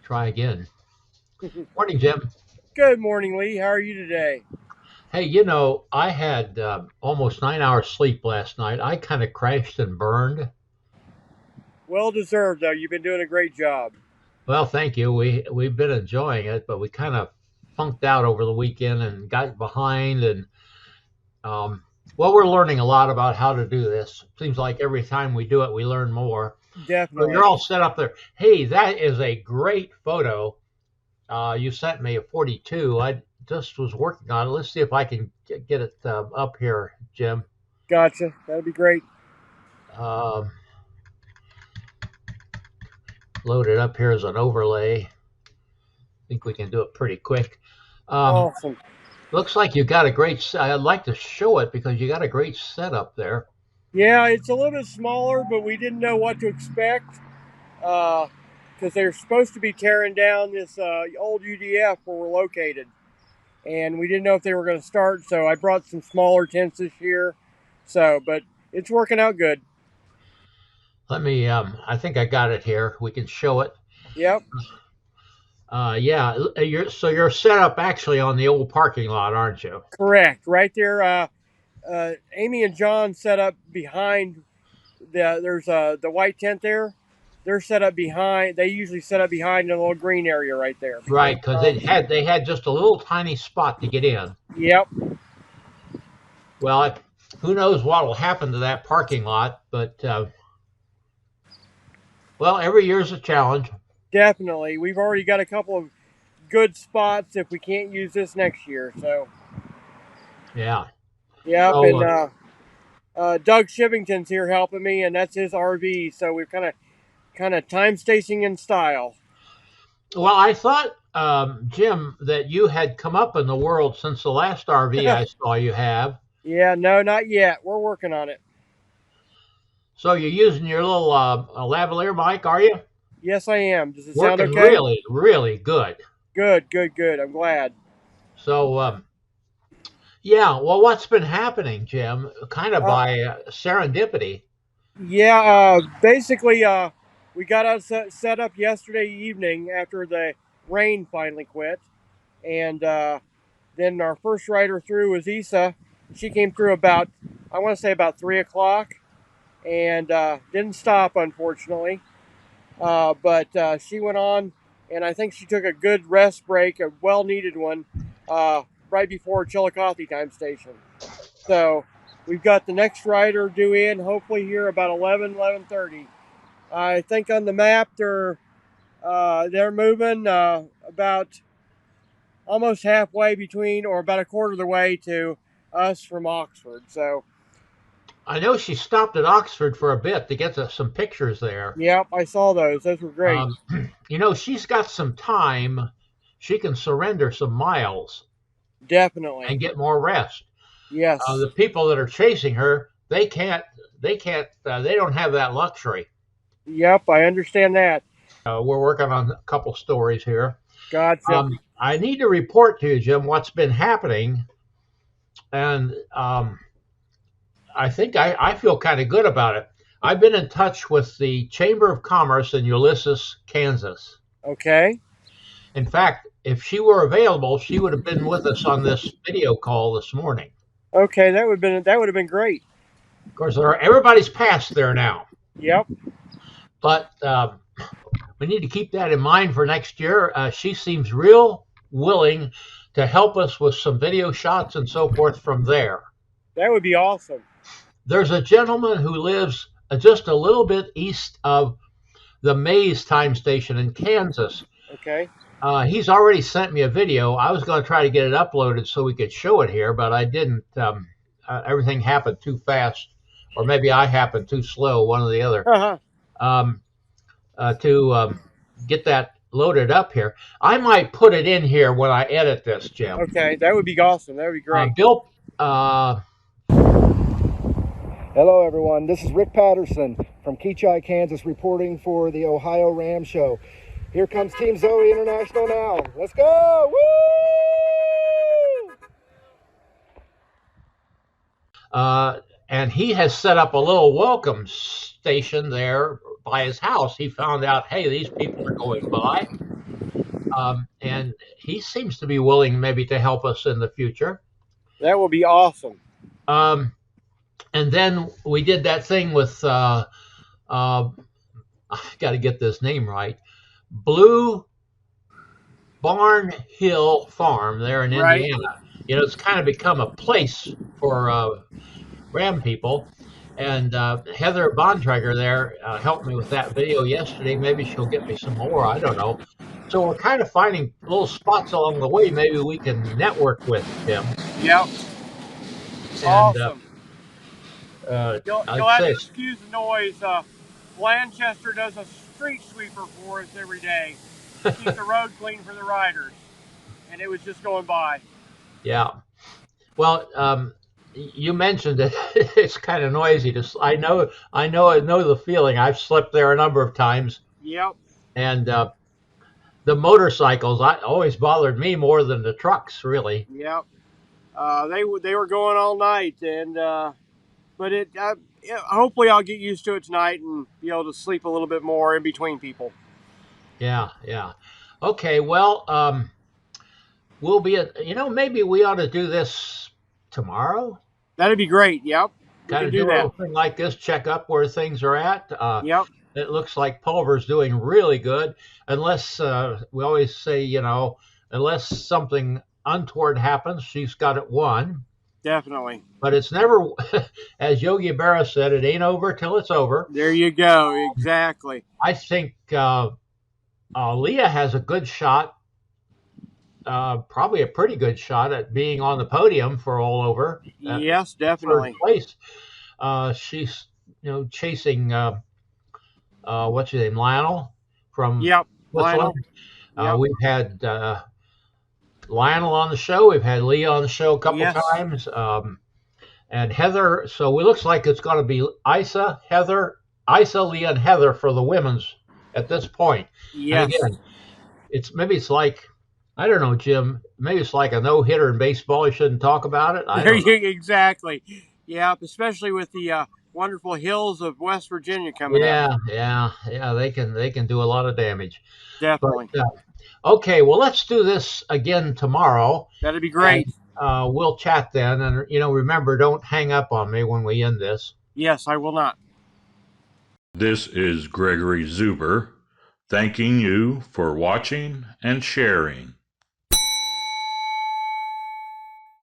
Try again. Morning, Jim. Good morning, Lee. How are you today? Hey, I had almost 9 hours sleep last night. I kind of crashed and burned. Well deserved, though. You've been doing a great job. Well, thank you. We've been enjoying it, but we kind of funked out over the weekend and got behind. And um, well, we're learning a lot about how to do this. Seems like every time we do it, we learn more. So you're Definitely. all set up there. Hey, that is a great photo. You sent me a 42. I just was working on it. Let's see if I can get it up here, Jim. Gotcha. That'd be great. Um, Load it up here as an overlay. I think we can do it pretty quick. Um, Awesome. Looks like you got a great. I'd like to show it because you got a great setup there. Yeah, it's a little bit smaller, but we didn't know what to expect because they're supposed to be tearing down this old UDF where we're located. And we didn't know if they were going to start, so I brought some smaller tents this year. But it's working out good. Let me. I think I got it here. We can show it. Yep, Yeah. You're set up actually on the old parking lot, aren't you? correct. Right there. Amy and John set up behind there's the white tent there. They're set up behind. They usually set up behind in a little green area right there. Right, because they had just a little tiny spot to get in. Yep, Well, who knows what will happen to that parking lot? But well, every year's a challenge. definitely. We've already got a couple of good spots if we can't use this next year. So Yeah. yep, So and Doug Shivington's here helping me, and that's his RV. So we're kind of time stacing in style. well, I thought, Jim, that you had come up in the world since the last RV I saw you have. Yeah, no, not yet. We're working on it. So you're using your little lavalier mic, are you? Yes, I am. Does it sound Working okay? really, really good. Good, good, good. I'm glad. So, yeah, well, what's been happening, Jim, kind of Uh, by serendipity? Yeah, basically, we got us set up yesterday evening after the rain finally quit, and then our first rider through was Issa. She came through about, I want to say about 3 o'clock, and didn't stop unfortunately. But she went on, and I think she took a good rest break, a well-needed one, right before Chillicothe time station. So we've got the next rider due in hopefully here about 11:30. I think on the map they're moving about almost halfway between, or about a quarter of the way to us from Oxford. So I know she stopped at Oxford for a bit to get some pictures there. yep, I saw those. Those were great. Um, she's got some time. She can surrender some miles Definitely. and get more rest. Yes. The people that are chasing her, they can't. They can't. They don't have that luxury. Yep, I understand that. We're working on a couple stories here. Gotcha. I need to report to you, Jim, what's been happening, and I think I feel kind of good about it. I've been in touch with the Chamber of Commerce in Ulysses, Kansas. Okay. In fact, if she were available, she would have been with us on this video call this morning. Okay, that would have been great. Of course, everybody's passed there now, Yep. but we need to keep that in mind for next year. She seems real willing to help us with some video shots and so forth from there. That would be awesome. There's a gentleman who lives just a little bit east of the Mays time station in Kansas. Okay. He's already sent me a video. I was going to try to get it uploaded so we could show it here, but I didn't. Everything happened too fast, or maybe I happened too slow, one or the other, Uh-huh. um, to get that loaded up here. I might put it in here when I edit this, Jim. Okay, that would be awesome. That would be great. Bill, Hello, everyone. This is Rick Patterson from Keachai, Kansas, reporting for the Ohio Ram Show. Here comes Team Zoe International now. Let's go! Woo! And he has set up a little welcome station there by his house. He found out, hey, these people are going by. And he seems to be willing maybe to help us in the future. That will be awesome. Um, and then we did that thing with I got to get this name right, Blue Barn Hill Farm there in Right. Indiana. It's kind of become a place for Ram people. And Heather Bontrager there helped me with that video yesterday. Maybe she'll get me some more. I don't know. So we're kind of finding little spots along the way. Maybe we can network with Tim. Yep. And Awesome. You'll I'd have to say, excuse the noise. Blanchester does a street sweeper for us every day to keep the road clean for the riders, and it was just going by. yeah. Well, you mentioned it. It's kind of noisy. I know the feeling. I've slept there a number of times, Yep. and the motorcycles always bothered me more than the trucks, really. Yep. They were going all night, and but hopefully I'll get used to it tonight and be able to sleep a little bit more in between people. Yeah, yeah. Okay, well, we'll be maybe we ought to do this tomorrow. That'd be great. Yep. We Kind can of do do a that. little thing like this, check up where things are at. Yep. It looks like Pulver's doing really good, unless we always say, unless something untoward happens, she's got it won. Definitely. But it's never, as Yogi Berra said, it ain't over till it's over. There you go. Exactly. I think Leah has a good shot, probably a pretty good shot at being on the podium for all over. Yes, Third definitely. place. She's chasing what's his name, Lionel from Yep. Switzerland. Lionel. Yep. We've had Lionel on the show. We've had Leah on the show a couple Yes. times, and Heather. So it looks like it's going to be Isa, Leah, and Heather for the women's at this point. Yes. And again, it's like, I don't know, Jim. Maybe it's like a no-hitter in baseball. You shouldn't talk about it. I don't know. Exactly. Yeah, especially with the wonderful hills of West Virginia coming up. Yeah. They can do a lot of damage. Definitely. But okay, well, let's do this again tomorrow. That'd be great. And, we'll chat then. And remember, don't hang up on me when we end this. Yes, I will not. This is Gregory Zuber, thanking you for watching and sharing.